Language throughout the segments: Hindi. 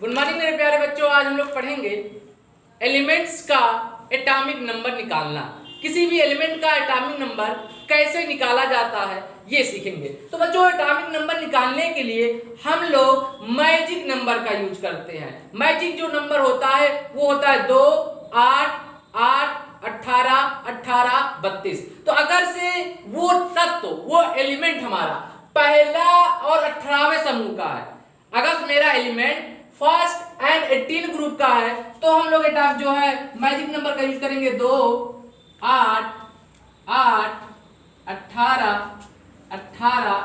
गुड मॉर्निंग मेरे प्यारे बच्चों। आज हम लोग पढ़ेंगे एलिमेंट्स का एटॉमिक नंबर निकालना। किसी भी एलिमेंट का एटॉमिक नंबर कैसे निकाला जाता है ये सीखेंगे। तो बच्चों एटॉमिक नंबर निकालने के लिए हम लोग मैजिक नंबर का यूज करते हैं। मैजिक जो नंबर होता है वो होता है 2, 8, 8, 18, 18, 32। तो अगर से वो तत्व वो एलिमेंट हमारा पहला और 18वें समूह का है, अगर मेरा एलिमेंट फर्स्ट एंड 18 ग्रुप का है तो हम लोग एटॉमिक जो है मैजिक नंबर का यूज करेंगे 2, 8, 8, 18, 18,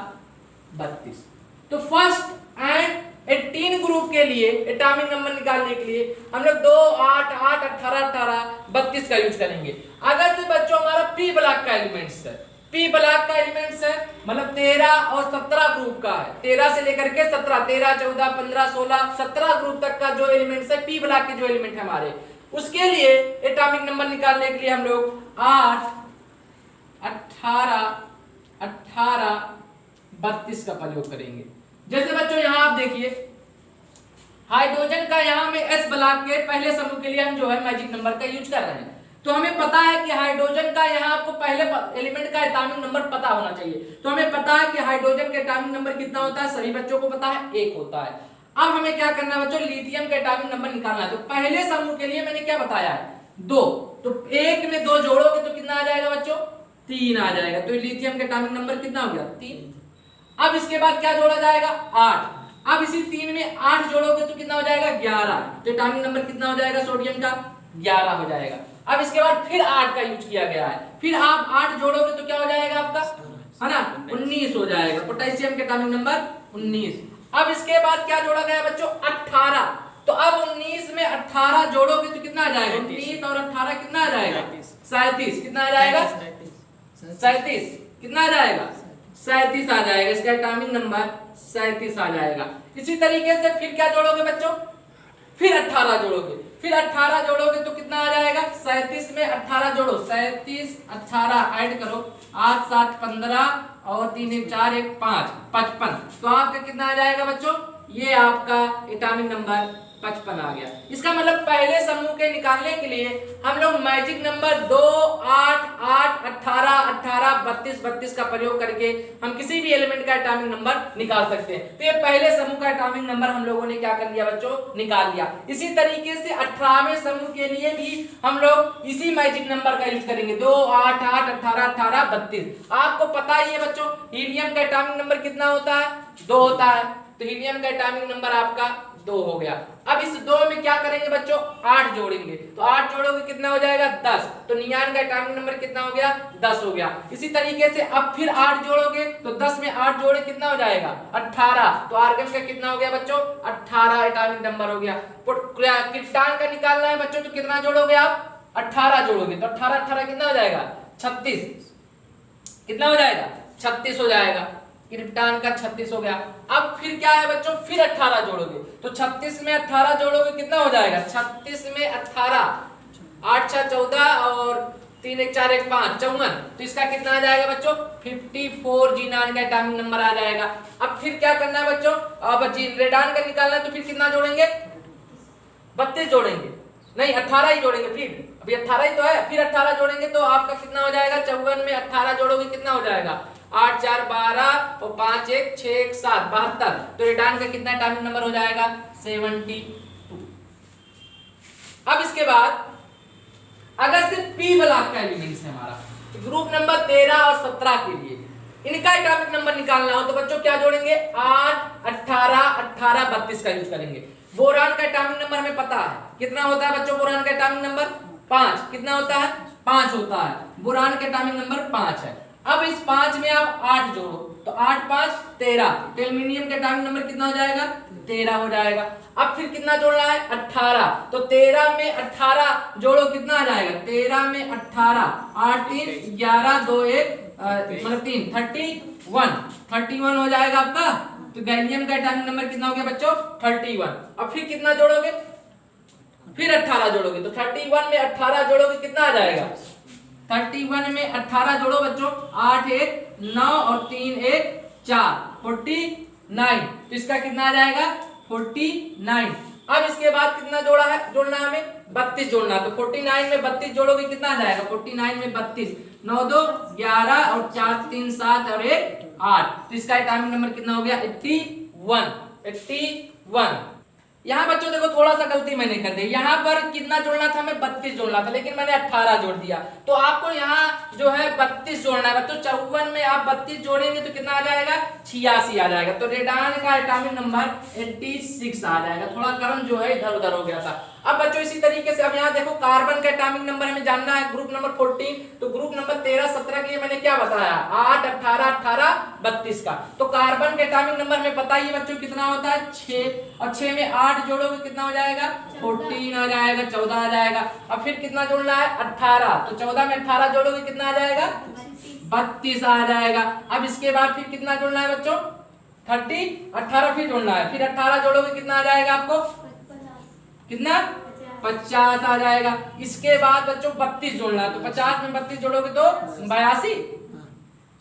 32। तो फर्स्ट एंड 18 ग्रुप के लिए एटॉमिक नंबर निकालने के लिए हम लोग 2, 8, 8, 18, 18, 32 का यूज करेंगे। अगर से बच्चों हमारा पी ब्लॉक का एलिमेंट्स है, पी ब्लॉक का एलिमेंट्स है मतलब 13 और 17 ग्रुप का है, 13 से लेकर के 17, 13, 14, 15, 16, 17 ग्रुप तक का जो एलिमेंट्स है पी ब्लॉक के जो एलिमेंट है हमारे, उसके लिए एटॉमिक नंबर निकालने के लिए हम लोग 8, 18, 18, 32 का प्रयोग करेंगे। जैसे बच्चों यहाँ आप देखिए हाइड्रोजन का यहाँ में एस ब्लॉक के पहले समूह के लिए हम जो है मैजिक नंबर का यूज कर रहे हैं। तो हमें पता है कि हाइड्रोजन का यहाँ आपको पहले एलिमेंट का एटॉमिक नंबर पता होना चाहिए। तो हमें पता है कि हाइड्रोजन का एटॉमिक नंबर कितना होता है, सभी बच्चों को पता है 1 होता है। अब हमें क्या करना है बच्चों, लिथियम का एटॉमिक नंबर निकालना है। तो पहले समूह के लिए मैंने क्या बताया है 2, तो 1 में 2 जोड़ोगे तो कितना आ जाएगा बच्चों 3 आ जाएगा। तो लिथियम का एटॉमिक नंबर कितना हो गया 3। अब इसके बाद क्या जोड़ा जाएगा 8। अब इसी 3 में 8 जोड़ोगे तो कितना हो जाएगा 11। तो एटॉमिक नंबर कितना हो जाएगा सोडियम का 11 हो जाएगा। अब इसके बाद फिर 8 का यूज किया गया है, फिर आप 8 जोड़ोगे तो क्या हो जाएगा आपका, है ना 19 हो जाएगा। पोटेशियम के एटॉमिक नंबर 19। अब इसके बाद क्या जोड़ा गया बच्चों 18। तो अब 19 में 18 जोड़ोगे तो कितना आ जाएगा 19 और 18 कितना आ जाएगा 37। कितना आ जाएगा 37। कितना आ जाएगा 37 आ जाएगा। इसका एटॉमिक नंबर 37 आ जाएगा। इसी तरीके से फिर क्या जोड़ोगे बच्चों, फिर 18 जोड़ोगे, फिर 18 जोड़ोगे तो कितना आ जाएगा 37 में 18 जोड़ो 37, 18 ऐड करो 8, 7, 15 और 3, 1, 4, 1, 5, 55। तो आपका कितना आ जाएगा बच्चों, ये आपका एटॉमिक नंबर 55 आ गया। इसका मतलब पहले समूह के निकालने के लिए हम लोग मैजिक नंबर 2, 8, 8, 18, 18, 32, 32 का प्रयोग करके हम किसी भी एलिमेंट का एटॉमिक नंबर निकाल सकते हैं। तो ये पहले समूह का एटॉमिक नंबर हम लोगों ने क्या कर लिया बच्चों, निकाल लिया। इसी तरीके से 18वें समूह के लिए भी हम लोग इसी मैजिक नंबर का यूज करेंगे 2, 8, 8, 18, 18, 32। आपको पता ही है बच्चों हीलियम का एटॉमिक नंबर कितना होता है 2 होता है। तो हीलियम का एटॉमिक नंबर आपका 2 हो गया। अब इस 2 में क्या करेंगे बच्चों 8 जोड़ेंगे, तो 8 जोड़ोगे कितना हो जाएगा 10। तो नियान का एटॉमिक नंबर कितना हो गया 10 हो गया। इसी तरीके से अब फिर 8 जोड़ोगे तो 10 में 8 जोड़े कितना हो जाएगा 18। तो आर्गन का कितना हो गया बच्चों 18 एटॉमिक नंबर हो गया। क्रिप्टॉन का निकालना है बच्चों तो कितना जोड़ोगे आप 18 जोड़ोगे तो 18, 18 कितना हो जाएगा 36। कितना हो जाएगा 36 हो जाएगा। क्रिप्टॉन का 36 हो गया। अब फिर क्या है बच्चों, फिर 18 जोड़ोगे तो 36 में 18 जोड़ोगे कितना हो जाएगा 36 में 18, 8, 6, 14 और 3, 1, 4, 1, 5, 54। तो इसका कितना आ जाएगा बच्चों 54 जीनान का एटॉमिक नंबर आ जाएगा। अब फिर क्या करना है बच्चों, अब रेडान का निकालना है तो फिर कितना जोड़ेंगे 32 जोड़ेंगे, नहीं 18 ही जोड़ेंगे। फिर अभी 18 ही तो है, फिर 18 जोड़ेंगे तो आपका कितना हो जाएगा 54 में 18 जोड़ोगे कितना हो जाएगा 8, 4, 12 और 5, 1, 6, 1, 7, 72। तो रेडान का कितना एटॉमिक नंबर हो जाएगा 72। अब इसके बाद अगर से पी ब्लॉक का एलिमेंट्स है हमारा तो ग्रुप नंबर 13 और 17 के लिए इनका एटॉमिक नंबर निकालना हो तो बच्चों क्या जोड़ेंगे 8, 18, 18, 32 का यूज करेंगे। बोरान का एटॉमिक नंबर हमें पता है कितना होता है बच्चों, बोरान का एटॉमिक नंबर 5। कितना होता है 5 होता है। बोरान का एटॉमिक नंबर 5 है। अब इस 5 में आप 8 जोड़ो तो 8, 5, 13। तो एल्युमिनियम का एटॉमिक नंबर कितना हो जाएगा 13 हो जाएगा। अब फिर कितना जोड़ना है 18। तो 13 में 18 जोड़ो कितना आ जाएगा 13 में 18, 8, 3, 11, 2, 1 मतलब 3, 31 हो जाएगा आपका। तो गैलियम का एटॉमिक नंबर कितना हो गया बच्चों 31। अब फिर कितना जोड़ोगे फिर 18 जोड़ोगे तो 31 में 18 जोड़ोगे कितना आ जाएगा 31 में 18 जोड़ो बच्चों 8, 1, 9 और 3, 1, 4, 49। तो इसका कितना आ जाएगा 49। अब इसके बाद कितना जोड़ना है हमें 32 जोड़ना। तो 49 में 32 जोड़ोगे कितना आ जाएगा, 49 में 32, 9 2 11 और 4 3 7 और 1 8। तो इसका एटॉमिक नंबर कितना हो गया 81। यहाँ बच्चों देखो थोड़ा सा गलती मैंने कर दी, यहाँ पर कितना जोड़ना था हमें 32 जोड़ना था, लेकिन मैंने 18 जोड़ दिया। तो आपको यहाँ जो है 32 जोड़ना है बच्चों। 54 में आप 32 जोड़ेंगे तो कितना आ जाएगा 86 आ जाएगा। तो रेडान का एटॉमिक नंबर 86 आ जाएगा। थोड़ा क्रम जो है इधर उधर हो गया था। अब बच्चों इसी तरीके से अब यहाँ देखो कार्बन का एटॉमिक नंबर हमें जानना है, ग्रुप नंबर 14। तो ग्रुप नंबर 13 17 के लिए मैंने क्या बताया 8 18 18 32 का। तो कार्बन का एटॉमिक नंबर हमें पता ही है बच्चों कितना होता है 6, और 6 में 8 जोड़ोगे कितना हो जाएगा 14 आ जाएगा, 14 आ जाएगा। अब फिर कितना जोड़ना है 18, तो 14 में 18 जोड़ोगे कितना आ जाएगा 32 आ जाएगा। अब इसके बाद फिर कितना जोड़ना है बच्चों 30, 18 फिर जोड़ना है, फिर 18 जोड़ोगे कितना आ जाएगा आपको कितना 50 आ जाएगा। इसके बाद बच्चों 32 जोड़ना है, तो 50 में 32 जोड़ोगे तो 82।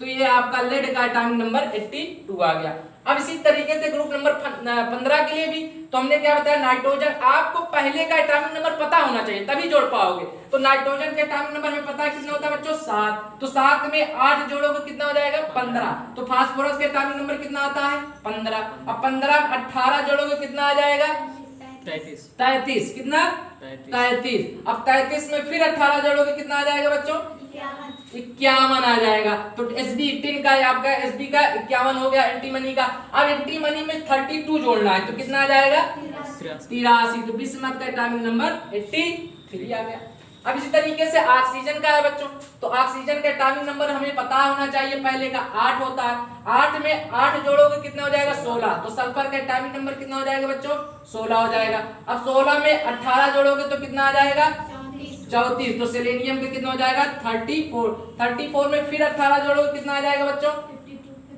तो ये आपका लेड का एटॉमिक नंबर 82 आ गया। अब इसी तरीके से ग्रुप नंबर 15 के लिए भी तो हमने क्या बताया नाइट्रोजन। आपको पहले का एटॉमिक नंबर पता होना चाहिए तभी जोड़ पाओगे। तो नाइट्रोजन का एटॉमिक नंबर हमें पता है कितना होता है बच्चों 7। तो 7 में 8 जोड़ोगे कितना हो जाएगा 15। तो फास्फोरस का एटॉमिक नंबर कितना आता है 15। अब 15 में 18 जोड़ोगे कितना आ जाएगा 33। कितना 33। अब 33 में फिर 18 जोड़ोगे कितना आ जाएगा बच्चों 51 आ जाएगा। तो Sb18 का आपका Sb का 51 हो गया एंटीमनी का। अब एंटीमनी में 32 जोड़ना है तो कितना आ जाएगा 83। तो बिस्मथ का एटॉमिक नंबर 83 आ गया। अब इसी तरीके से ऑक्सीजन का है बच्चों। तो ऑक्सीजन का एटॉमिक नंबर हमें पता होना चाहिए पहले का 8 होता है। 8 में 8 जोड़ोगे कितना हो जाएगा 16। तो सल्फर का एटॉमिक नंबर कितना हो जाएगा बच्चों 16 हो जाएगा। अब 16 में 18 जोड़ोगे तो कितना आ जाएगा 34। तो सेलेनियम का कितना हो जाएगा 34। 34 में फिर 18 जोड़ोगे कितना आ जाएगा बच्चों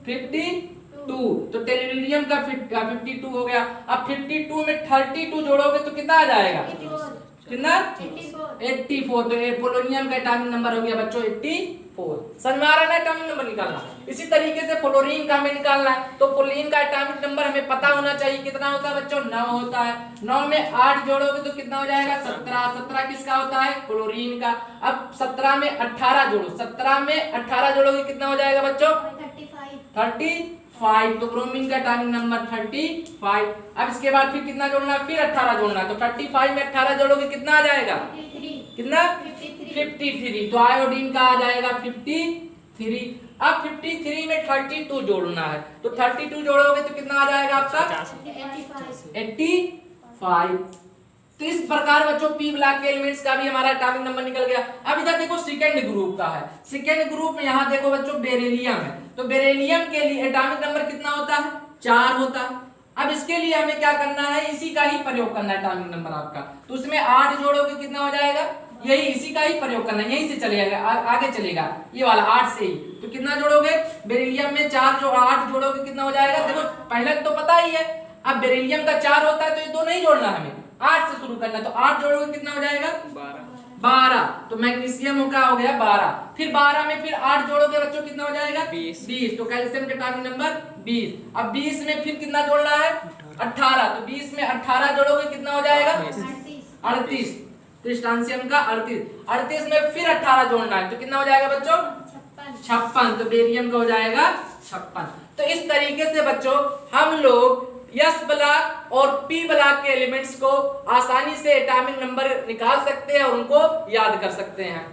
52। तो टेलुरियम का 52 हो गया। अब 52 में 32 जोड़ोगे तो कितना आ जाएगा कितना 84। तो पोलोनियम का एटॉमिक नंबर हो गया बच्चों 84। समझ में आ रहा है ना एटॉमिक नंबर निकालना। इसी तरीके से फ्लोरीन का हमें निकालना है। तो फ्लोरीन का एटॉमिक नंबर हमें पता होना चाहिए कितना होता है बच्चों 9 होता है। 9 में 8 जोड़ोगे तो कितना हो जाएगा 17। 17 किसका होता है फ्लोरीन का। अब 17 में 18 जोड़ो, 17 में 18 जोड़ोगे कितना हो जाएगा बच्चों 35। तो ब्रोमीन का एटॉमिक नंबर 35। अब इसके बाद फिर कितना जोड़ना है फिर 18 जोड़ना है। तो 35 में 18 जोड़ोगे कितना आ जाएगा कितना 53। तो आयोडीन का आ जाएगा 53। अब 53 में 32 जोड़ना है। तो 32 जोड़ोगे तो कितना आ जाएगा आपका 85। तो इस प्रकार बच्चों पी ब्लॉक के एलिमेंट्स का भी हमारा एटॉमिक नंबर निकल गया। अब इधर देखो सेकंड ग्रुप का है। सेकंड ग्रुप में यहाँ देखो बच्चों बेरिलियम है। तो बेरिलियम के लिए एटॉमिक नंबर कितना होता है 4 होता है। अब इसके लिए हमें क्या करना है इसी का ही प्रयोग करना है एटॉमिक नंबर आपका। तो उसमें 8 जोड़ोगे कितना हो जाएगा यही इसी का ही प्रयोग करना है, यहीं से चलेगा आगे चलेगा ये वाला 8 से ही। तो कितना जोड़ोगे बेरिलियम में 8 जोड़ोगे कितना हो जाएगा देखो पहले तो पता ही है। अब बेरिलियम का 4 होता है तो ये दो नहीं जोड़ना हमें 8 से शुरू करना। तो 8 जोड़ोगे कितना हो जाएगा 12। तो मैग्नीशियम का हो गया 12। फिर 12 में फिर 8 जोड़ोगे बच्चों कितना हो जाएगा 20। तो कैल्शियम का एटॉमिक नंबर 20। अब 20 में फिर कितना जोड़ना है 18। तो 20 में 18 जोड़ोगे कितना हो जाएगा 38। तो स्ट्रांसियम का 38 में फिर 18 जोड़ना है तो कितना हो जाएगा बच्चों 56। तो बेरियम का हो जाएगा 56। तो इस तरीके से बच्चों हम लोग एस ब्लॉक और पी ब्लॉक के एलिमेंट्स को आसानी से एटॉमिक नंबर निकाल सकते हैं और उनको याद कर सकते हैं।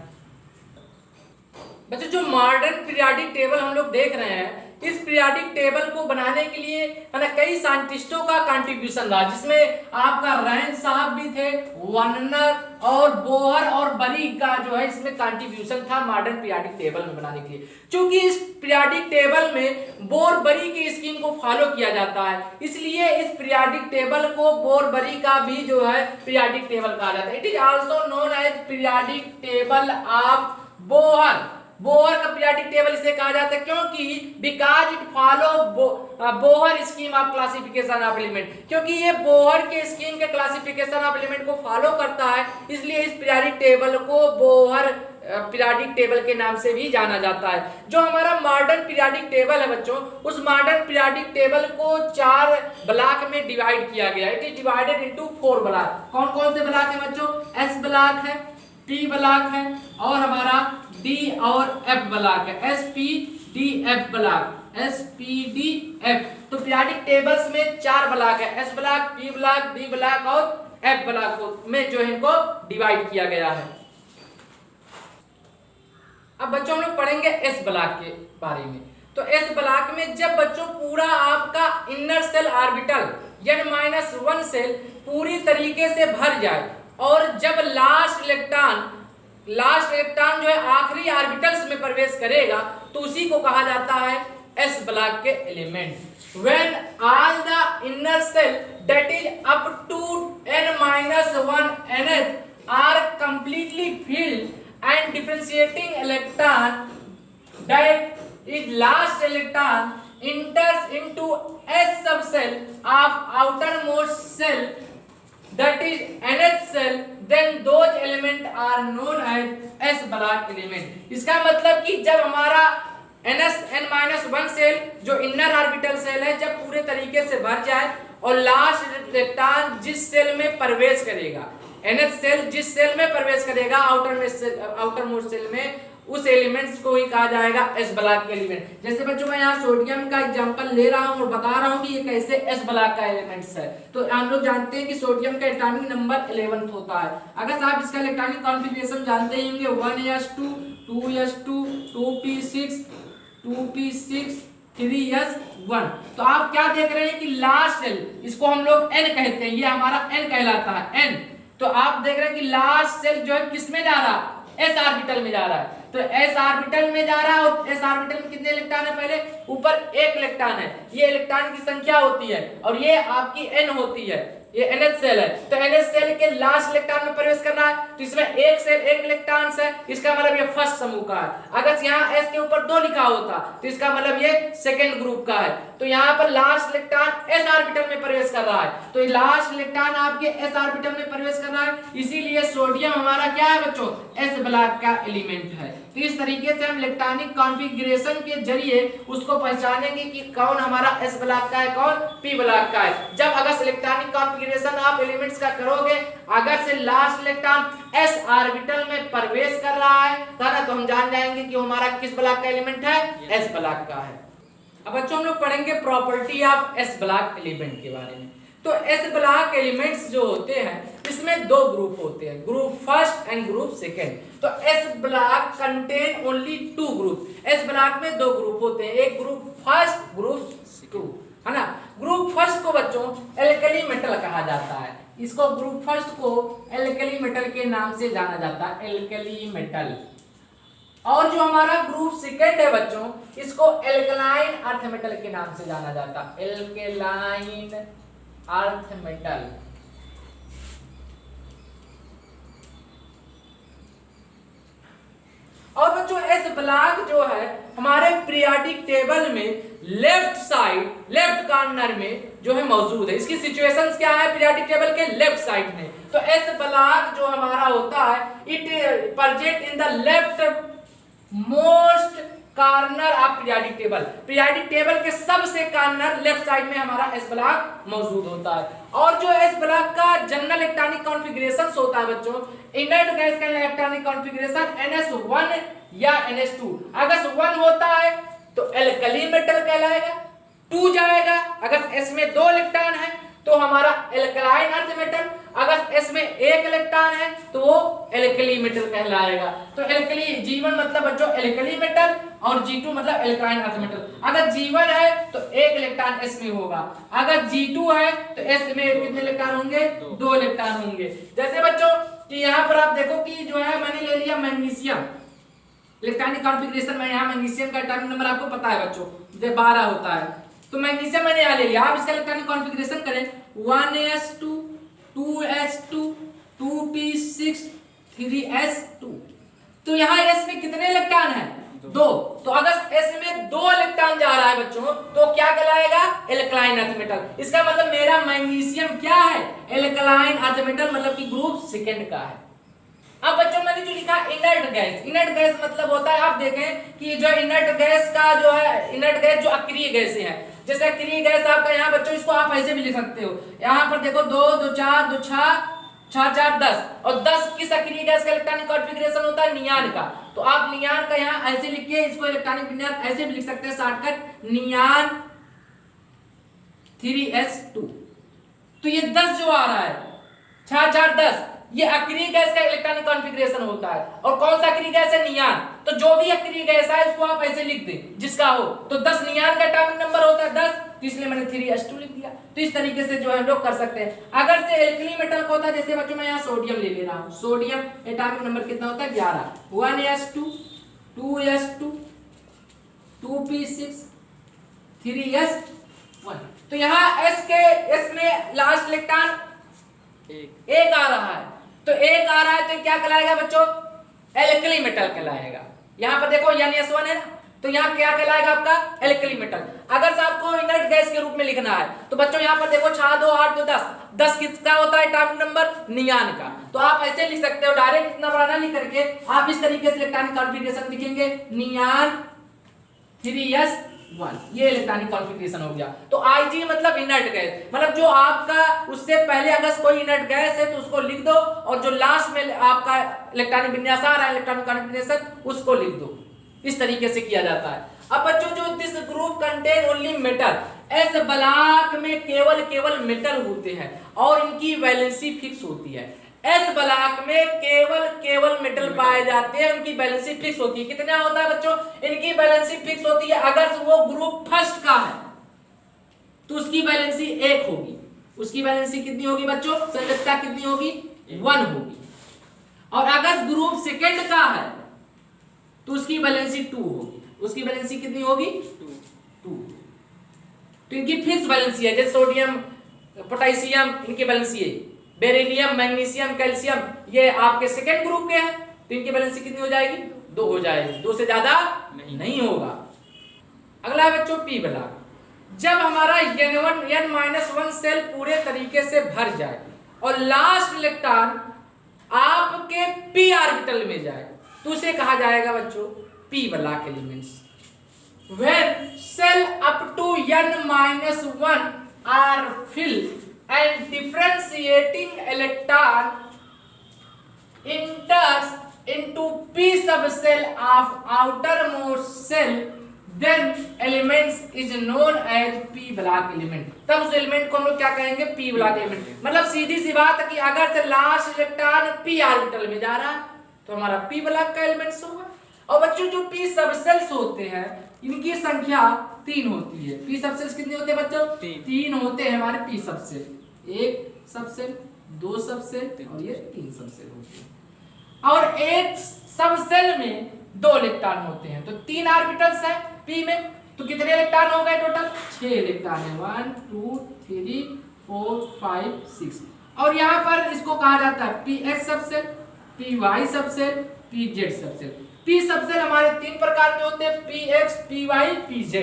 बच्चों जो मॉडर्न पीरियोडिक टेबल हम लोग देख रहे हैं इस पीरियोडिक टेबल को बनाने के लिए है कई साइंटिस्टों का कंट्रीब्यूशन रहा, जिसमें आपका रैन साहब भी थे, वर्नर और बोहर और बरी का जो है इसमें कंट्रीब्यूशन था मॉडर्न पीरियोडिक टेबल में बनाने के लिए। क्योंकि इस पीरियोडिक टेबल में बोर बरी की स्कीम को फॉलो किया जाता है, इसलिए इस पीरियोडिक टेबल को बोर बरी का भी जो है पीरियोडिक टेबल कहा जाता है। It is also known as periodic table of Bohr. Bohr का पीरियोडिक टेबल इसे कहा जाता है क्योंकि because it follow Bohr scheme of classification of element, क्योंकि ये बोहर के स्कीम के क्लासिफिकेशन ऑफ एलिमेंट को फॉलो करता है, इसलिए इस पीरियोडिक टेबल को बोहर पीरियोडिक टेबल के नाम से भी जाना जाता है। जो हमारा मॉडर्न पीरियोडिक टेबल है बच्चों, उस मॉडर्न पीरियोडिक टेबल को 4 ब्लॉक में डिवाइड किया गया है। It is divided into 4 block. कौन कौन से ब्लॉक है बच्चों? एस ब्लॉक है, पी ब्लॉक है और हमारा डी और एफ ब्लॉक है। S P D F block, S P D F. तो पीरियोडिक टेबल्स में 4 ब्लॉक है, S block, P block, D block और एफ ब्लॉक में जो है इनको डिवाइड किया गया है। अब बच्चों हम लोग पढ़ेंगे एस ब्लॉक के बारे में। तो एस ब्लॉक में जब बच्चों पूरा आपका inner cell orbital n-1 cell पूरी तरीके से भर जाए और जब लास्ट इलेक्ट्रॉन जो है आखिरी ऑर्बिटल्स में प्रवेश करेगा तो उसी को कहा जाता है एस ब्लॉक के element. When all the inner cell that is up to n-1 nth are completely filled and differentiating electron that is last electron enters into S subcell of outermost cell that is nth cell, then those element are known as S block element। इसका मतलब कि जब हमारा n-1 सेल जो इनर ऑर्बिटल सेल है जब पूरे तरीके से भर जाए और लास्ट इलेक्ट्रॉन जिस सेल में प्रवेश करेगा, nth सेल जिस सेल में प्रवेश करेगा आउटरमोस्ट सेल में, उस एलिमेंट्स को ही कहा जाएगा एस ब्लॉक के एलिमेंट। जैसे बच्चों मैं यहाँ सोडियम का एग्जांपल ले रहा हूँ और बता रहा हूँ कि ये कैसे एस ब्लॉक का एलिमेंट्स है। तो हम लोग जानते हैं कि सोडियम का एटॉमिक नंबर 11 होता है। अगर आप इसका इलेक्ट्रॉनिक कॉन्फ़िगरेशन जानते ही होंगे 1s2 2s2 2p6 2p6 3s1। तो आप क्या देख रहे हैं कि लास्ट सेल, इसको हम लोग n कहते हैं, ये हमारा n कहलाता है n। तो आप देख रहे हैं कि लास्ट सेल जो है किस में जा रहा है? एस ऑर्बिटल में जा रहा है। तो एस ऑर्बिटल में जा रहा है और एस ऑर्बिटल में कितने इलेक्ट्रॉन है? पहले ऊपर 1 इलेक्ट्रॉन है, ये इलेक्ट्रॉन की संख्या होती है और ये आपकी n होती है, ये nth सेल है। तो nth सेल के लास्ट इलेक्ट्रॉन में प्रवेश करना है तो इसमें एक सेल 1 इलेक्ट्रॉन है, इसका मतलब ये फर्स्ट समूह का है। अगर यहाँ s के ऊपर 2 लिखा होता तो इसका मतलब ये सेकंड ग्रुप का है। तो यहाँ पर लास्ट इलेक्ट्रॉन s ऑर्बिटल में प्रवेश कर रहा है, तो लास्ट इलेक्ट्रॉन आपके s ऑर्बिटल में प्रवेश कर रहा है, इसीलिए सोडियम हमारा क्या है बच्चों? s ब्लॉक का एलिमेंट है। तो इस तरीके से हम इलेक्ट्रॉनिक कॉन्फ़िगरेशन के जरिए उसको पहचानेंगे कि कौन हमारा एस ब्लॉक का है, कौन पी ब्लॉक का है। जब अगर इलेक्ट्रॉनिक कॉन्फ़िगरेशन आप एलिमेंट्स का करोगे, अगर से लास्ट इलेक्ट्रॉन एस ऑर्बिटल में प्रवेश कर रहा है तो हम जान जाएंगे कि हमारा किस ब्लॉक का एलिमेंट है? एस ब्लॉक का है। अब बच्चों हम लोग पढ़ेंगे property of S block element के बारे में। तो एस ब्लॉक एलिमेंट्स जो होते हैं इसमें 2 ग्रुप होते हैं, group first and group second. तो S block contain only 2 group. S block में 2 ग्रुप होते हैं, एक ग्रुप फर्स्ट, ग्रुप 2, है ना। ग्रुप फर्स्ट को बच्चों एल्कली मेटल कहा जाता है, इसको ग्रुप फर्स्ट को एल्कली मेटल के नाम से जाना जाता है, एल्कली मेटल। और जो हमारा ग्रुप सेकेंड है बच्चों, इसको एल्कलाइन अर्थ मेटल के नाम से जाना जाता है, एल्कलाइन अर्थ मेटल। और बच्चों एस ब्लॉक जो है हमारे पीरियोडिक टेबल में लेफ्ट साइड, लेफ्ट कॉर्नर में जो है मौजूद है। इसकी सिचुएशंस क्या है पीरियोडिक टेबल के लेफ्ट साइड में? तो एस ब्लॉक जो हमारा होता है it present in the left most corner of periodic table. Periodic table के सबसे कॉर्नर लेफ्ट साइड में हमारा एस ब्लॉक मौजूद होता है। और जो एस ब्लॉक का जनरल इलेक्ट्रॉनिक कॉन्फ़िगरेशन होता है बच्चों, इनर्ट गैस का इलेक्ट्रॉनिक कॉन्फ़िगरेशन NS1 या NS2। अगर 1 होता है तो एल्कली मेटल कहलाएगा, 2 जाएगा अगर S में 2 इलेक्ट्रॉन है तो हमारा एल्कलाइन अर्थ मेटल, अगर S में 1 इलेक्ट्रॉन है तो वो एल्कली मेटल कहलाएगा। तो एल्कली G1 मतलब बच्चों एल्कली मेटल और G2 मतलब एल्कलाइन अर्थ मेटल। अगर G1 है तो 1 इलेक्ट्रॉन S में होगा, अगर G2 है तो S में कितने इलेक्ट्रॉन होंगे? 2 इलेक्ट्रॉन होंगे। जैसे बच्चों कि यहाँ पर आप देखो कि जो है मैंने ले लिया मैग्नीशियम, इलेक्ट्रॉनिक कॉन्फ़िगरेशन में यहाँ मैग्नीशियम का एटॉमिक नंबर आपको पता है बच्चों, जो 12 होता है। तो मैग्नीशियम मैंने यहाँ ले लिया, आप इसका इलेक्ट्रॉनिक कॉन्फ़िगरेशन करें 1s2 2s2 2p6 3s2। तो यहाँ S में कितने इलेक्ट्रॉन है? 2। तो अगर S में 2 इलेक्ट्रॉन जा रहा है बच्चों तो क्या कहलाएगा? Alkaline earth metal. इसका मतलब मेरा मैग्नीशियम क्या है? एल्कलाइन अर्थ मेटल, मतलब कि ग्रुप सेकंड का है। अब बच्चों मैंने जो लिखा इनर्ट गैस, इनर्ट गैस मतलब होता है, आप देखें कि जो इनर्ट गैस का जो है, इनर्ट गैस जो अक्रिय गैसें हैं, जैसे अक्रिय गैस आपका यहाँ बच्चों इसको आप ऐसे भी लिख सकते हो, यहाँ पर देखो 2 2 4 2 6 6 4 10, और 10 किस अक्रिय गैस का इलेक्ट्रॉनिक कॉन्फ़िगरेशन होता है, नियान का। तो आप नियान का यहाँ ऐसे लिखिए, इसको इलेक्ट्रॉनिक विन्यास ऐसे भी लिख सकते हैं शॉर्टकट, नियान 3s2। तो ये 10 जो आ रहा है 6 4 10, ये अक्रिय गैस का इलेक्ट्रॉनिक कॉन्फ़िगरेशन होता है। और कौन सा अक्रिय गैस है, नियान। तो जो भी अक्रिय गैस है इसको आप ऐसे लिख दें जिसका हो, तो 10 नियान का एटॉमिक नंबर होता है 10, तो इसलिए मैंने 3s2 लिख दिया। तो इस तरीके से जो है हम लोग कर सकते हैं। अगर से एल्कली मेटल का होता है, जैसे बच्चों मैं यहाँ सोडियम ले रहा हूँ, सोडियम एटॉमिक नंबर कितना होता है 11, 1s2 2s2 2p6 3s1। तो यहाँ s में लास्ट इलेक्ट्रॉन एक आ रहा है, तो एक आ रहा है तो क्या कहलाएगा बच्चों, एल्कली मेटल कहलाएगा। यहाँ पर देखो NS1 है ना, तो यहाँ क्या कहलाएगा आपका, एल्कली मेटल। अगर से आपको इनर्ट गैस के रूप में लिखना है तो बच्चों यहाँ पर देखो 6 2 8 2 10, 10 किसका होता है एटॉमिक नंबर, नियान का। तो आप ऐसे लिख सकते हो, डायरेक्ट इतना बड़ा ना लिख करके आप इस तरीके से इलेक्ट्रॉनिक कॉन्फ़िगरेशन लिखेंगे, नियान 3s1, ये इलेक्ट्रॉनिक कॉन्फ़िगरेशन हो गया। तो Ig मतलब इनर्ट गैस, मतलब जो आपका उससे पहले अगर कोई इनर्ट गैस है तो उसको लिख दो, और जो लास्ट में आपका इलेक्ट्रॉनिक विन्यास आ रहा है इलेक्ट्रॉनिक कॉन्फ़िगरेशन उसको लिख दो। इस तरीके से किया जाता है। अब बच्चों जो this group contain only metal, S block में केवल मेटल होते हैं और इनकी वैलेंसी फिक्स होती है। एस ब्लॉक में केवल मेटल पाए जाते हैं, उनकी बैलेंसी फिक्स होती है। कितना होता है बच्चों, इनकी बैलेंसी फिक्स होती है। अगर वो ग्रुप फर्स्ट का है तो उसकी बैलेंसी 1 होगी, उसकी बैलेंसी कितनी होगी बच्चों, संयोजकता कितनी होगी, 1 होगी। और अगर ग्रुप सेकंड का है तो उसकी बैलेंसी 2 होगी, उसकी बैलेंसी कितनी होगी, 2। तो इनकी फिक्स बैलेंसी है, जैसे सोडियम पोटेशियम इनकी बैलेंसी है, बेरिलियम मैग्नीशियम कैल्शियम ये आपके सेकंड ग्रुप के हैं, तो इनकी बैलेंसी कितनी हो जाएगी, 2 हो जाएगी, 2 से ज्यादा नहीं होगा। अगला है बच्चों पी ब्लॉक। जब हमारा n-1 सेल पूरे तरीके से भर जाए और लास्ट इलेक्ट्रॉन आपके p ऑर्बिटल में जाए तो उसे कहा जाएगा बच्चों P block elements. When cell up to n-1 are filled and differentiating electron enters into p subcell of outermost cell, then elements is known as p block element। तब उस एलिमेंट को हम लोग क्या कहेंगे, p block element। मतलब सीधी सी बात है कि अगर से लास्ट इलेक्ट्रॉन p ऑर्बिटल में जा रहा है तो हमारा p block का एलिमेंट्स होगा। और बच्चों जो p सबसेल्स होते हैं इनकी संख्या 3 होती है। p सबसेल्स कितने होते हैं बच्चों, 3 होते हैं हमारे p सबसेल, 1 सबसेल 2 सबसेल और ये 3 सबसेल होते हैं। और एक सबसेल में 2 इलेक्ट्रॉन होते हैं, तो 3 ऑर्बिटल्स हैं p में, तो कितने इलेक्ट्रॉन हो गए टोटल, 6 इलेक्ट्रॉन है, 1 2 3 4 5 6। और यहाँ पर इसको कहा जाता है px subshell, py subshell, pz subshell. p subshell हमारे 3 प्रकार के होते हैं, px py pz।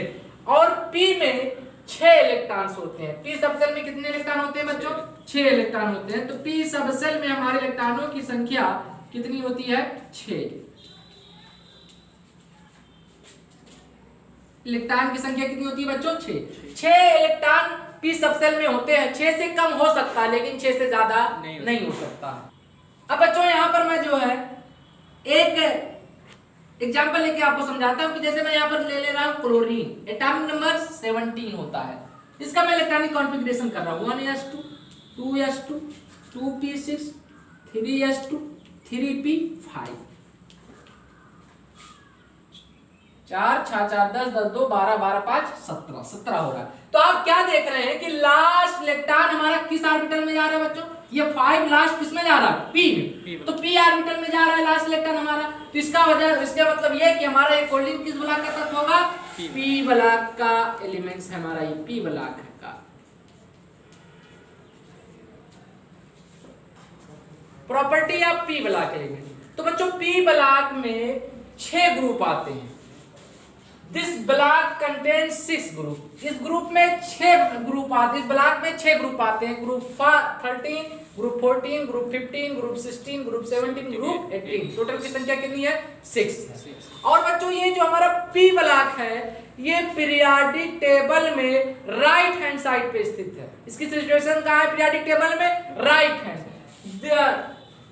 और p में 6 इलेक्ट्रॉन्स होते हैं। p सबसेल में कितने इलेक्ट्रॉन होते हैं बच्चों, 6 इलेक्ट्रॉन होते हैं। तो p सबसेल में हमारे इलेक्ट्रॉनों की संख्या कितनी होती है, 6। इलेक्ट्रॉन की संख्या कितनी होती है बच्चों, 6 इलेक्ट्रॉन p सबसेल में होते हैं। 6 से कम हो सकता है लेकिन 6 से ज्यादा नहीं हो सकता। अब बच्चों यहाँ पर मैं जो है एक एग्जाम्पल लेके आपको समझाता हूँ कि जैसे मैं यहाँ पर ले रहा हूँ क्लोरीन, एटॉमिक नंबर 17 होता है, इसका मैं इलेक्ट्रॉनिक कॉन्फ़िगरेशन कर रहा हूँ 1s2 2s2 2p6 3s2 3p5, 4 6 4 10 10 2 12 12 5 17 हो रहा है। तो आप क्या देख रहे हैं कि लास्ट इलेक्ट्रॉन हमारा किस ऑर्बिटल में जा रहा है बच्चों, ये 5 लास्ट किस में जा रहा है, p में। तो p ऑर्बिटल में जा रहा है लास्ट इलेक्ट्रॉन हमारा, तो इसका वजह, इसका मतलब ये कि हमारा ये कोल्डिन किस ब्लॉक का तत्व होगा, p ब्लॉक का एलिमेंट्स है हमारा, ये p ब्लॉक का। Property of p block element. तो बच्चों p ब्लॉक में 6 ग्रुप आते हैं, दिस ब्लॉक कंटेन्स 6 ग्रुप। इस ग्रुप में 6 ग्रुप आते हैं, इस ब्लॉक में 6 ग्रुप आते हैं, group 13, group 14, group 15, group 16, group 17, group 18। Total की संख्या कितनी है? 6। और बच्चों ये जो हमारा पी ब्लॉक है ये पीरियाडिक टेबल में राइट हैंड साइड पे स्थित है। इसकी सिचुएशन कहाँ है पीरियाडिक टेबल में? Right hand.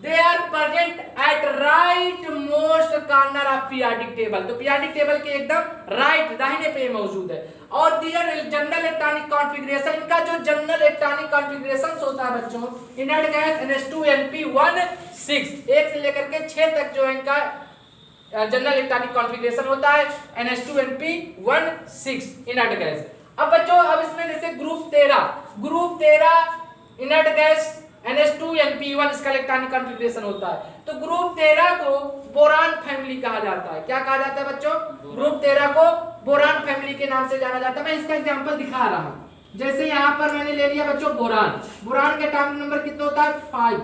They are present at right most corner of periodic table। तो पीरियाडिक टेबल के एकदम राइट दाहिने पे मौजूद है। और दियर जनरल इलेक्ट्रॉनिक कॉन्फ़िगरेशन, इनका जो जनरल इलेक्ट्रॉनिक कॉन्फ़िगरेशन होता है बच्चों, इनर्ट गैस NH2NP16 1 से लेकर के 6 तक जो है इनका जनरल इलेक्ट्रॉनिक कॉन्फ़िगरेशन होता है NH2NP16 इनर्ट गैस। अब बच्चों अब इसमें जैसे ग्रुप 13 इनर्ट गैस NH2NP1 इसका इलेक्ट्रॉनिक कॉन्फ़िगरेशन होता है। तो ग्रुप 13 को बोरान फैमिली कहा जाता है। क्या कहा जाता है बच्चों? ग्रुप 13 को बोरान फैमिली के नाम से जाना जाता है। मैं इसका एग्जांपल दिखा रहा हूं। जैसे यहाँ पर मैंने ले लिया बच्चों बोरान के एटॉमिक नंबर कितना होता है? 5।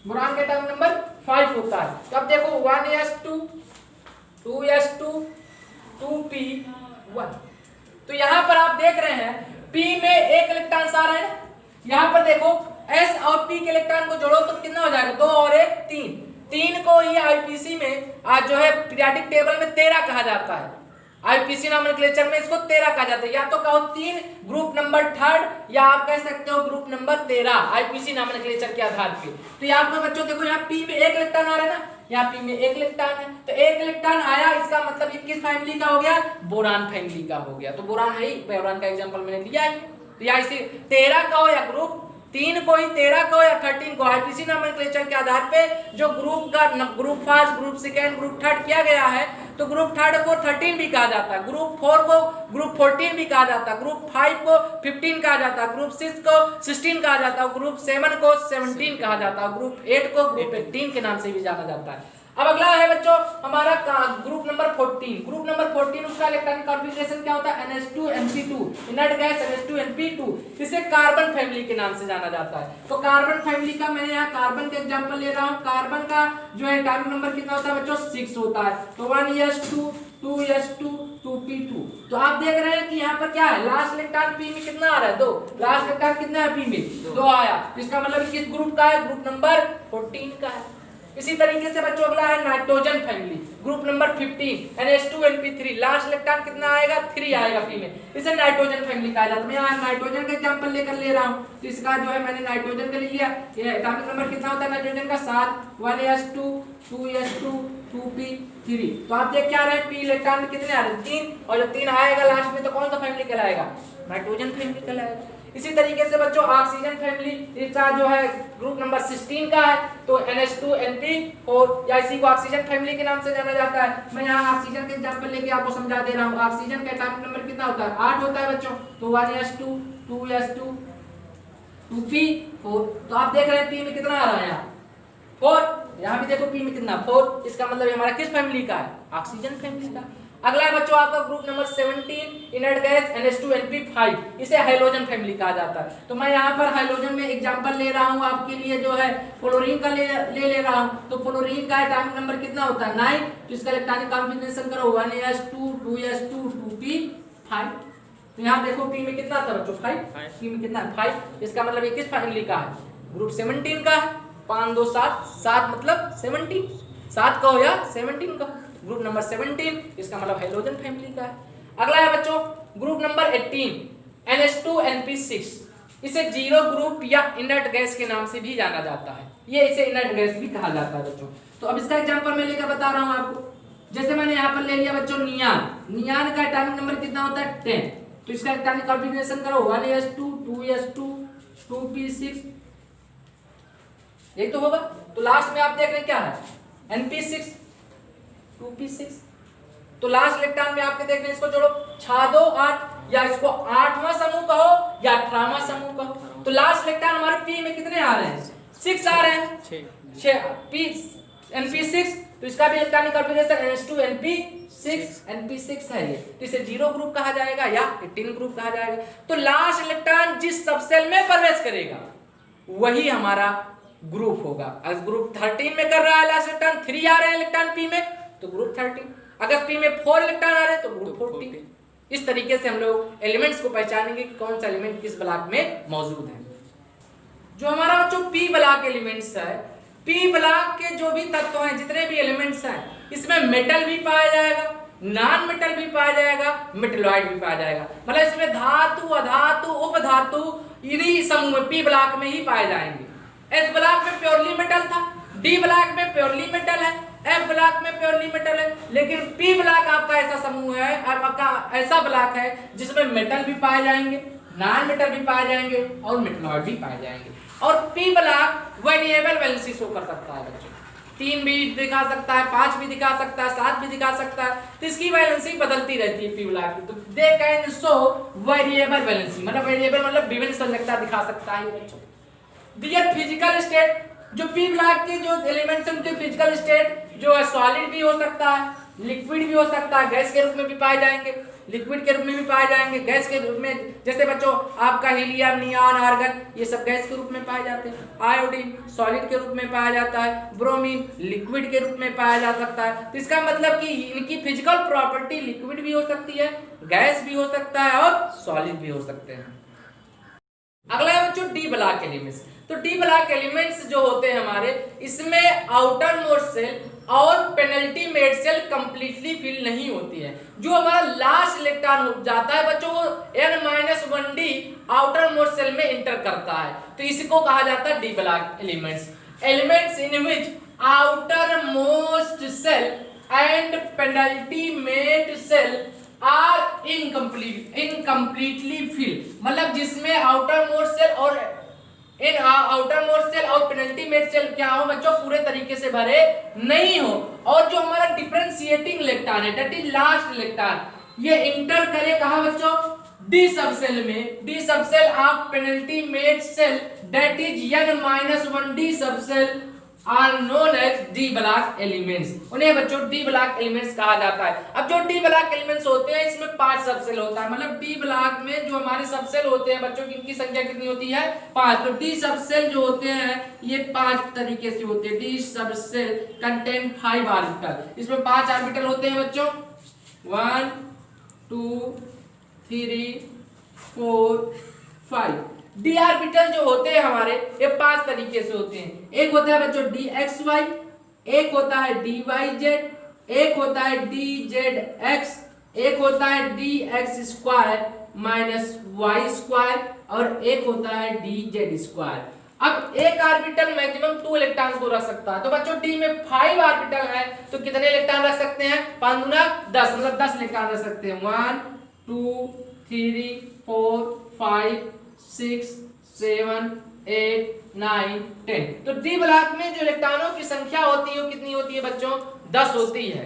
बोरान के एटॉमिक नंबर 5 होता है। तो अब देखो 1s2 2s2 2p1। तो यहाँ पर आप देख रहे हैं p में एक इलेक्ट्रॉन आ रहा है। यहाँ पर देखो S और P के इलेक्ट्रॉन को जोड़ो तो कितना हो जाएगा? 2 और 1 3। 3 को ये आईपीसी में आज जो है पीरियोडिक टेबल में 13 कहा जाता है। आईपीसी नोमेनक्लेचर में इसको 13 कहा जाता है। या तो कहो 3 ग्रुप नंबर 3 या आप कह सकते हो ग्रुप नंबर 13 आईपीसी नोमेनक्लेचर के आधार पे। तो यहाँ पर बच्चों देखो यहाँ P में एक इलेक्ट्रॉन आ रहा है ना, यहाँ P में एक इलेक्ट्रॉन है। तो एक इलेक्ट्रॉन आया, इसका मतलब ये किस फैमिली का हो गया? बोरान फैमिली का हो गया। तो बोरान है ही, बोरान का एग्जांपल मैंने लिया है। तो या इसे 13 का हो या ग्रुप 3 को ही 13 को या 13 को आईपीसी नोमेनक्लेचर के आधार पे जो ग्रुप का group first, group second, group third किया गया है, तो ग्रुप थर्ड को 13 भी कहा जाता है, ग्रुप 4 को ग्रुप 14 भी कहा जाता है, ग्रुप 5 को 15 कहा जाता है, ग्रुप 6 को 16 कहा जाता है, ग्रुप 7 को 17 कहा जाता है, ग्रुप 8 को ग्रुप 18 के नाम से भी जाना जाता है। अब अगला है बच्चों हमारा ग्रुप नंबर 14। ग्रुप नंबर 14 उसका इलेक्ट्रॉनिक कॉन्फ़िगरेशन क्या होता है? NH2NP2 inert gas NH2NP2। इसे कार्बन फैमिली के नाम से जाना जाता है। तो कार्बन फैमिली का मैं यहाँ कार्बन का एग्जांपल ले रहा हूँ। कार्बन का जो है एटॉमिक नंबर कितना होता है बच्चों? 6 होता है। तो 1s2 2s2 2p2। तो आप देख रहे हैं कि यहाँ पर क्या है? लास्ट इलेक्ट्रॉन P में कितना आ रहा है? 2। लास्ट इलेक्ट्रॉन कितना है P में? 2 आया। इसका मतलब किस ग्रुप का है? ग्रुप नंबर 14 का है। इसी तरीके से बच्चों अगला है nitrogen family, group number 15 NH2NP3। Last electron कितना आएगा? 3 आएगा P में। इसे नाइट्रोजन फैमिली कहा जाता है। मैं यहाँ नाइट्रोजन का एग्जांपल लेकर ले रहा हूँ। तो इसका जो है मैंने नाइट्रोजन का ले लिया। ये एटॉमिक नंबर कितना होता है नाइट्रोजन का? 7। 1s2 2s2 2p3। तो आप देख क्या रहे हैं? P इलेक्ट्रॉन कितने आ रहे हैं? 3। और जब 3 आएगा लास्ट में तो कौन सा फैमिली कहलाएगा? नाइट्रोजन फैमिली कहलाएगा। इसी तरीके से बच्चों ऑक्सीजन फैमिली, इसका जो है ग्रुप नंबर 16 का है। तो NH2NP4 या इसी को ऑक्सीजन फैमिली के नाम से जाना जाता है। मैं यहाँ ऑक्सीजन के एग्जांपल लेके आपको समझा दे रहा हूँ। ऑक्सीजन का एटॉमिक नंबर कितना होता है? 8 होता है बच्चों। तो 1s2 2s2 2p4। तो आप देख रहे हैं P में कितना आ रहा है? यहाँ 4। यहाँ भी देखो P में कितना? 4। इसका मतलब हमारा किस फैमिली का है? ऑक्सीजन फैमिली का। अगला है बच्चों आपका group number 17 inert gas NH2NP5। इसे हाइड्रोजन फैमिली कहा जाता है। तो मैं यहाँ पर हाइड्रोजन में एग्जांपल ले रहा हूँ आपके लिए जो है फ्लोरीन का ले रहा हूँ। तो फ्लोरीन का एटॉमिक नंबर कितना होता है? 9। तो इसका इलेक्ट्रॉनिक कॉन्फ़िगरेशन करो 1s2 2s2 2p5। तो यहाँ देखो P में कितना था बच्चों? 5। P में कितना है? 5। इसका मतलब ये किस फैमिली का है? ग्रुप 17 का है। 5 2 7 7 मतलब 17। 7 कहो या 17 कहो, ग्रुप नंबर 17। इसका मतलब हाइड्रोजन फैमिली का है। अगला है बच्चों ग्रुप नंबर 18 NH2NP6। इसे जीरो ग्रुप या इनर्ट गैस के नाम से भी जाना जाता है। ये इसे इनर्ट गैस भी कहा जाता है बच्चों। तो अब इसका एग्जांपल मैं लेकर बता रहा हूँ आपको। जैसे मैंने यहाँ पर ले लिया बच्चों नियान का एटॉमिक नंबर कितना होता है? 10। तो इसका एटॉमिक कॉन्फ़िगरेशन करो 1s2 2s2 2p6। यही तो होगा। तो लास्ट में आप देख रहे हैं क्या है? NP6 2p6। तो लास्ट इलेक्ट्रॉन में आपके देख रहे हैं, इसको जोड़ो 6 2 8 या इसको 8वां समूह कहो या 18वां समूह कहो। तो लास्ट इलेक्ट्रॉन हमारे P में कितने आ रहे हैं? 6 आ रहे हैं। 6 NP6। तो इसका भी इलेक्ट्रॉनिक कॉन्फ़िगरेशन NP6 है ये। तो इसे जीरो ग्रुप कहा जाएगा या 18 ग्रुप कहा जाएगा। तो लास्ट इलेक्ट्रॉन जिस सबसेल में प्रवेश करेगा वही हमारा ग्रुप होगा। अगर ग्रुप 13 में कर रहा है लास्ट इलेक्ट्रॉन 3 आ रहे हैं इलेक्ट्रॉन P में तो ग्रुप 13। अगर P में 4 इलेक्ट्रॉन आ रहे हैं तो ग्रुप 40। इस तरीके से हम लोग एलिमेंट्स को पहचानेंगे कि कौन सा एलिमेंट किस ब्लॉक में मौजूद है। जो हमारा बच्चों P ब्लॉक एलिमेंट्स है, P ब्लॉक के जो भी तत्व हैं, जितने भी एलिमेंट्स हैं, इसमें मेटल भी पाया जाएगा, नॉन मेटल भी पाया जाएगा, मेटलॉइड भी पाया जाएगा। मतलब इसमें धातु, अधातु, उपधातु इन्हीं समूह में P ब्लॉक में ही पाए जाएंगे। S ब्लॉक में प्योरली मेटल था, D ब्लॉक में प्योरली मेटल है, F ब्लॉक में प्योरली मेटल है, लेकिन P ब्लॉक आपका ऐसा समूह है, आपका ऐसा ब्लॉक है जिसमें मेटल भी पाए जाएंगे, नॉन मेटल भी पाए जाएंगे और मेटलॉइड भी पाए जाएंगे। और P block variable valency show कर सकता है बच्चों, 3 भी दिखा सकता है, 5 भी दिखा सकता है, 7 भी दिखा सकता है, तो इसकी वैलेंसी बदलती रहती है P ब्लॉक की। तो they can show variable valency, मतलब वेरिएबल मतलब विभिन्न संयोजकता दिखा सकता है बच्चों। दियर फिजिकल स्टेट, जो P ब्लॉक के जो एलिमेंट्स हैं उनके फिजिकल स्टेट जो है सॉलिड भी हो सकता है, लिक्विड भी हो सकता है, गैस के रूप में भी पाए जाएंगे, लिक्विड के रूप में भी पाए जाएंगे, गैस के रूप में जैसे बच्चों आपका हीलियम, नियॉन, आर्गन ये सब गैस के रूप में पाए जाते हैं, आयोडीन सॉलिड के रूप में पाया जाता है, ब्रोमीन लिक्विड के रूप में पाया जा सकता है। तो इसका मतलब कि इनकी फिजिकल प्रॉपर्टी लिक्विड भी हो सकती है, गैस भी हो सकता है और सॉलिड भी हो सकते हैं। अगला है बच्चों डी ब्लॉक एलिमेंट्स। तो डी ब्लॉक एलिमेंट्स जो होते हैं हमारे, इसमें आउटर मोस्ट सेल और penalty made shell completely fill नहीं होती है। जो हमारा लास्ट इलेक्ट्रॉन हो जाता है बच्चों वो n-1d आउटर मोस्ट सेल में इंटर करता है, तो इसको कहा जाता है D block elements. Elements in which outermost shell and penalty made shell are incompletely fill, मतलब जिसमें आउटर मोस्ट सेल और आउटर मोस्ट सेल और पेनल्टी मेड सेल क्या हो बच्चों, पूरे तरीके से भरे नहीं हो। और जो हमारा डिफरेंशिएटिंग इलेक्ट्रॉन है, दैट इज लास्ट इलेक्ट्रॉन, ये इंटर करे कहां बच्चों, डी सबसेल में। D subshell of penalty made shell that is n-1d subshell are known as D block elements. उन्हें बच्चों डी ब्लॉक एलिमेंट्स कहा जाता है। अब जो डी ब्लॉक एलिमेंट्स होते हैं इसमें 5 सबसेल होता है, मतलब डी ब्लॉक में जो हमारे सबसेल होते हैं बच्चों इनकी संख्या कितनी होती है, 5। तो डी सबसेल जो होते हैं ये 5 तरीके से होते हैं। डी सबसेल कंटेन 5 ऑर्बिटल, इसमें 5 ऑर्बिटल होते हैं बच्चों, 1 2 3 4 5। डी ऑर्बिटल जो होते हैं हमारे ये 5 तरीके से होते हैं। एक होता है बच्चों डी एक्स वाई, एक होता है डी वाई जेड, एक होता है डी जेड एक्स, एक होता है D X square minus Y square और एक होता है डी जेड स्क्वायर। अब एक ऑर्बिटल मैक्सिमम 2 इलेक्ट्रॉन्स को रख सकता है। तो बच्चों डी में 5 ऑर्बिटल है तो कितने इलेक्ट्रॉन रख सकते हैं, 5 दूना 10, मतलब 10 इलेक्ट्रॉन रख सकते हैं। 1 2 3 4 5 6 7 8 9 10। तो डी ब्लॉक में जो इलेक्ट्रॉनों की संख्या होती है वो कितनी होती है बच्चों, 10 होती है।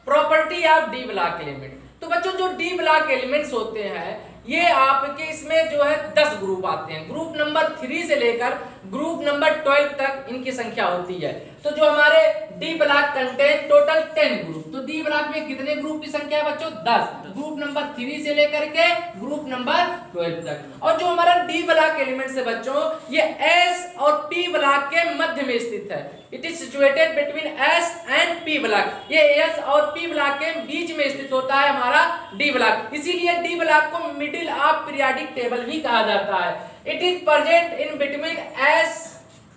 Property of D block element. तो बच्चों जो डी ब्लॉक एलिमेंट्स होते हैं ये आपके इसमें जो है 10 ग्रुप आते हैं। ग्रुप नंबर 3 से लेकर ग्रुप नंबर 12 तक इनकी संख्या होती है। तो जो हमारे D block contain total 10 group. तो डी ब्लॉक में कितने ग्रुप की संख्या है बच्चों, 10। ग्रुप नंबर 3 से लेकर के ग्रुप नंबर 12 तक। और जो हमारा डी ब्लॉक एलिमेंट्स है बच्चों ये एस और पी ब्लॉक के मध्य में स्थित है। It is situated between S and P block. ये एस और पी ब्लॉक के बीच में स्थित होता है हमारा डी ब्लॉक, इसीलिए डी ब्लॉक को मिडिल ऑफ पीरियोडिक टेबल भी कहा जाता है। It is present in between S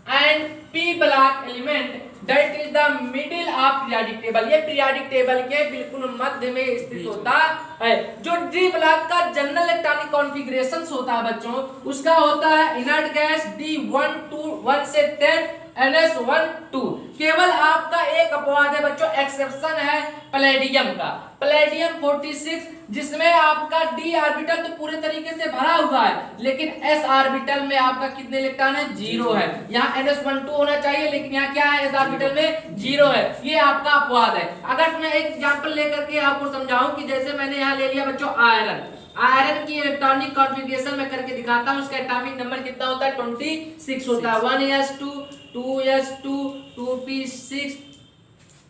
and P block element that is the middle of periodic table. ये पीरियोडिक टेबल के बिल्कुल मध्य में स्थित होता है। जो डी ब्लॉक का जनरल इलेक्ट्रॉनिक कॉन्फ़िगरेशन होता है बच्चों उसका होता है इनर्ट गैस D1 से 10 NS12। केवल आपका एक अपवाद है बच्चों, एक्सेप्शन है पैलेडियम का, पैलेडियम 46, जिसमें आपका डी ऑर्बिटल तो पूरे तरीके से भरा हुआ है लेकिन एस ऑर्बिटल में आपका कितने इलेक्ट्रॉन है, 0 है। यहाँ NS12 होना चाहिए लेकिन यहाँ क्या है, एस ऑर्बिटल में 0 है। ये आपका अपवाद है। अगर मैं एक एग्जांपल लेकर के आपको समझाऊं कि जैसे मैंने यहाँ ले लिया बच्चों आयरन, आयरन की इलेक्ट्रॉनिक कॉन्फ़िगरेशन में करके दिखाता हूँ। उसका एटॉमिक नंबर कितना होता है, 26 होता है। 1s2 2s2 2p6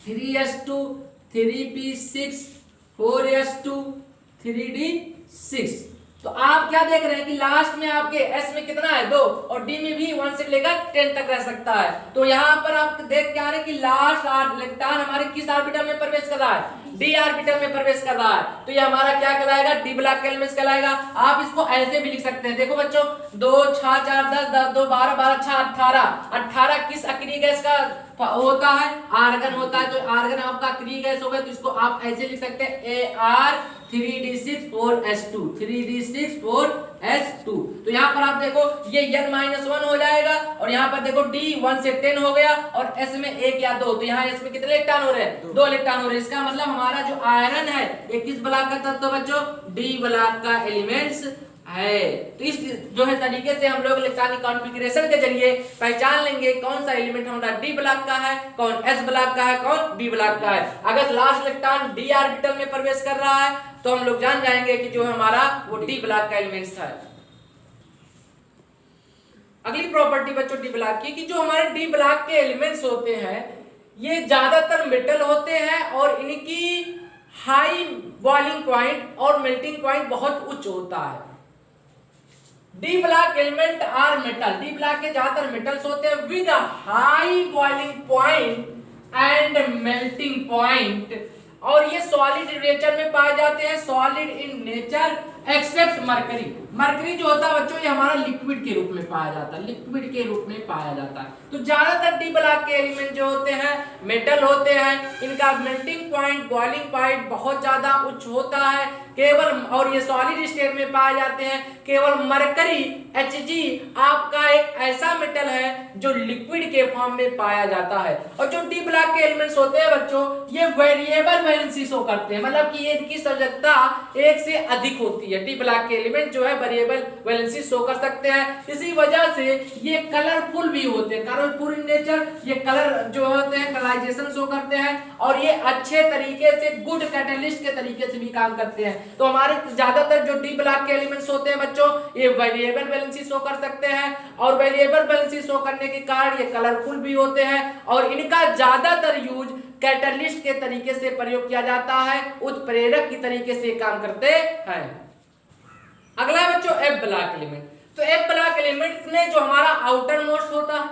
3s2 3p6 4s2 3d6। तो आप क्या देख रहे हैं कि लास्ट में आपके एस में कितना है 2 और डी में भी 1 से लेकर 10 तक रह सकता है। तो यहाँ पर आप देख क्या रहे हैं कि लास्ट इलेक्ट्रॉन हमारे किस ऑर्बिटल में प्रवेश कर रहा है, डी ऑर्बिटल में प्रवेश कर रहा है। तो ये हमारा क्या कहलाएगा, डी ब्लॉक के एलिमेंट्स कहलाएगा। आप इसको ऐसे भी लिख सकते हैं, देखो बच्चों 2 6 4 10 10 2 12 12 6 18 किस अक्रिय गैस का होता है, आर्गन होता है। तो आर्गन आपका अक्रिय गैस हो गया, तो इसको आप ऐसे लिख सकते हैं Ar3d6 4s2 3d6 4s2। तो यहाँ पर आप देखो ये n-1 हो जाएगा और यहाँ पर देखो d 1 से 10 हो गया और s में 1 या 2। तो यहाँ s में कितने इलेक्ट्रॉन हो रहे हैं, 2 इलेक्ट्रॉन हो रहे हैं। इसका मतलब हमारा जो आयरन है ये किस ब्लॉक का तत्व बच्चों, डी ब्लॉक का एलिमेंट्स है। तो इस जो है तरीके से हम लोग इलेक्ट्रॉनिक कॉन्फ़िगरेशन के जरिए पहचान लेंगे कौन सा एलिमेंट हमारा डी ब्लॉक का है, कौन एस ब्लॉक का है, कौन बी ब्लॉक का है। अगर लास्ट इलेक्ट्रॉन डी ऑर्बिटल में प्रवेश कर रहा है तो हम लोग जान जाएंगे कि जो हमारा वो डी ब्लॉक का एलिमेंट्स है। अगली प्रॉपर्टी बच्चों डी ब्लॉक की, कि जो हमारे डी ब्लॉक के एलिमेंट्स होते हैं ये ज्यादातर मेटल होते हैं और इनकी हाई बॉइलिंग पॉइंट और मेल्टिंग पॉइंट बहुत उच्च होता है। D block element are metal, D block के ज्यादातर मेटल्स होते हैं with high boiling point and melting point, और ये सॉलिड नेचर में पाए जाते हैं, solid in nature except mercury. Mercury जो होता है बच्चों ये हमारा लिक्विड के रूप में पाया जाता है, लिक्विड के रूप में पाया जाता है। तो ज्यादातर डी ब्लॉक के एलिमेंट जो होते हैं मेटल होते हैं, इनका मेल्टिंग पॉइंट बॉइलिंग पॉइंट बहुत ज्यादा उच्च होता है केवल, और ये सॉलिड स्टेट में पाए जाते हैं। केवल मरकरी Hg आपका एक ऐसा मेटल है जो लिक्विड के फॉर्म में पाया जाता है। और जो डी ब्लॉक के एलिमेंट्स होते हैं बच्चों ये वेरिएबल वैलेंसी शो करते हैं, मतलब कि इनकी सजगता 1 से अधिक होती है। डी ब्लॉक के एलिमेंट जो है वेरिएबल वैलेंसी शो कर सकते हैं, इसी वजह से ये कलरफुल भी होते हैं, कलरफुल इन नेचर। ये कलर जो होते हैं कलराइजेशन शो करते हैं और ये अच्छे तरीके से गुड कैटलिस्ट के तरीके से भी काम करते हैं। तो हमारे ज्यादातर जो डी ब्लॉक के एलिमेंट्स होते हैं बच्चों ये वेरिएबल वैलेंसी शो कर सकते हैं, और वेरिएबल वैलेंसी शो करने के कारण ये कलरफुल भी होते हैं और इनका ज्यादातर यूज कैटलिस्ट के तरीके से प्रयोग किया जाता है, उत्प्रेरक की तरीके से काम करते हैं। अगला है बच्चों एफ ब्लॉक एलिमेंट। तो एफ ब्लॉक एलिमेंट्स में जो हमारा आउटर मोस्ट होता है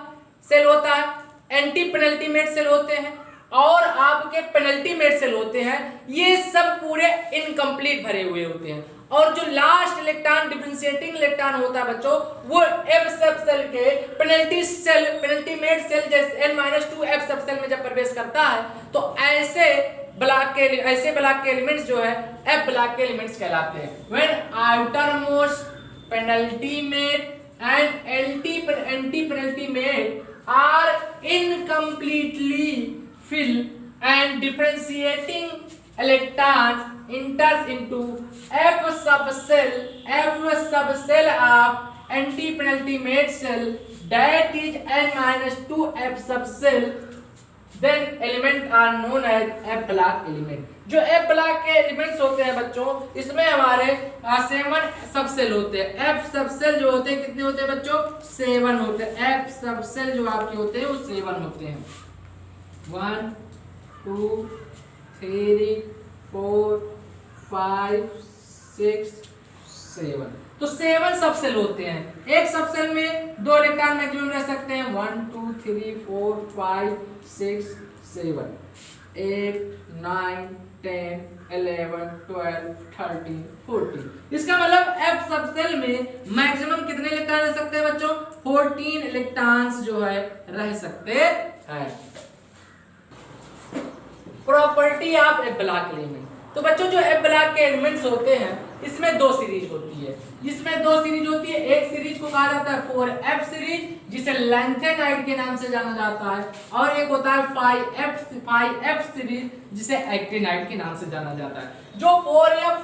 सेल होता है, एंटी पेनल्टीमेट सेल होते हैं और आपके पेनल्टीमेट सेल होते हैं, ये सब पूरे इनकम्प्लीट भरे हुए होते हैं। और जो लास्ट इलेक्ट्रॉन डिफरेंशिएटिंग इलेक्ट्रॉन होता है बच्चों वो एफ सब सेल के पेनल्टीमेट सेल जैसे n-2 एफ सब सेल में जब प्रवेश करता है तो ऐसे ब्लॉक के एलिमेंट्स जो है एफ ब्लॉक के एलिमेंट्स कहलाते हैं। When outermost penultimate and antepenultimate are incompletely fill and differentiating electrons enters into F subcell of anti-penultimate cell that is n-2 F subcell, then element are known as F block element। जो F block के एलिमेंट्स होते हैं बच्चों इसमें हमारे 7 सबसेल होते हैं। F सबसेल जो होते हैं कितने होते हैं बच्चों, 7 होते हैं। F सबसेल जो आपके होते हैं वो 7 होते हैं। 1 2 3 4 5 6 7। तो 7 सबसेल होते हैं। एक सबसेल में 2 इलेक्ट्रॉन मैक्सिमम रह सकते हैं। 1 2 3 4 5 6 7 8 9 10 11 12 13 14। इसका मतलब F सबसेल में मैक्सिमम कितने इलेक्ट्रॉन रह सकते हैं बच्चों, 14 इलेक्ट्रॉन्स जो है रह सकते हैं। Property of F block element. तो बच्चों जो एफ ब्लॉक के एलिमेंट्स होते हैं इसमें 2 सीरीज होती है। इसमें 2 सीरीज होती है, एक सीरीज को कहा जाता है 4F सीरीज जिसे लैंथेनाइड के नाम से जाना जाता है, और एक होता है 5F सीरीज जिसे एक्टिनाइड के नाम से जाना जाता है। जो 4F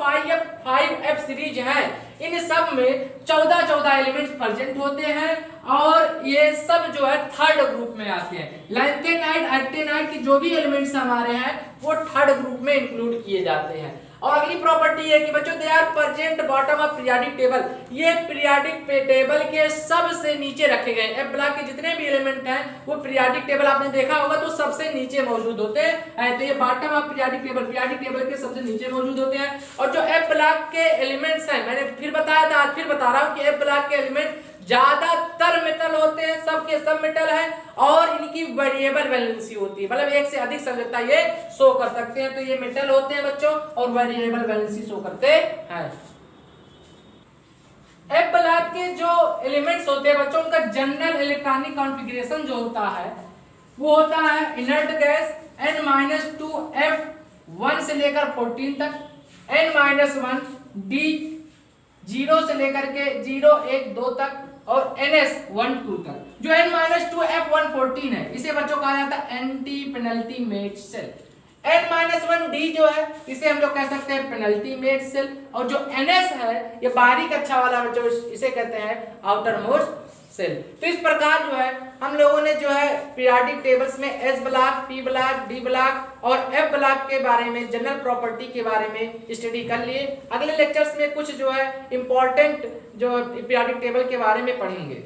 5F सीरीज है इन सब में 14 एलिमेंट्स प्रेजेंट होते हैं और ये सब जो है थर्ड ग्रुप में आते हैं। लैंथेनाइड एक्टिनाइड के जो भी एलिमेंट्स हमारे हैं वो थर्ड ग्रुप में इंक्लूड किए जाते हैं। और अगली प्रॉपर्टी है कि बच्चों they are present bottom of periodic table, ये पीरियोडिक टेबल के सबसे नीचे रखे गए। एफ ब्लॉक के जितने भी एलिमेंट हैं वो पीरियोडिक टेबल आपने देखा होगा तो सबसे नीचे मौजूद होते हैं। तो ये बॉटम ऑफ पीरियोडिक टेबल के सबसे नीचे मौजूद होते हैं। और जो एफ ब्लॉक के एलिमेंट्स हैं, मैंने फिर बताया था, आज फिर बता रहा हूं कि एफ ब्लॉक के एलिमेंट ज्यादातर मेटल होते हैं, सबके सब मेटल है और इनकी वेरिएबल वैलेंसी होती है, मतलब एक से अधिक संयोजकता ये शो कर सकते हैं। तो ये मेटल होते हैं बच्चों और वेरिएबल वैलेंसी शो करते हैं। एफ ब्लॉक के जो एलिमेंट्स होते हैं बच्चों, उनका जनरल इलेक्ट्रॉनिक कॉन्फ़िगरेशन जो होता है वो होता है इनर्ट गैस N-2 F 1 से लेकर 14 तक, N-1 D 0 से लेकर के 0, 1, 2 तक और NS 1, 2 तक। जो N-2 F 114 है इसे बच्चों कहा जाता है anti penalty made shell. N-1 D जो है इसे हम लोग कह सकते हैं पेनल्टी मेड सेल। और जो NS है ये बाहरी कक्षा वाला बच्चों इसे कहते हैं आउटर मोस्ट सेल। तो इस प्रकार जो है हम लोगों ने जो है पीरियोडिक टेबल्स में S block, P block, D block और एफ ब्लॉक के बारे में, जनरल प्रॉपर्टी के बारे में स्टडी कर लिए। अगले लेक्चर्स में कुछ जो है इंपॉर्टेंट जो पीरियोडिक टेबल के बारे में पढ़ेंगे।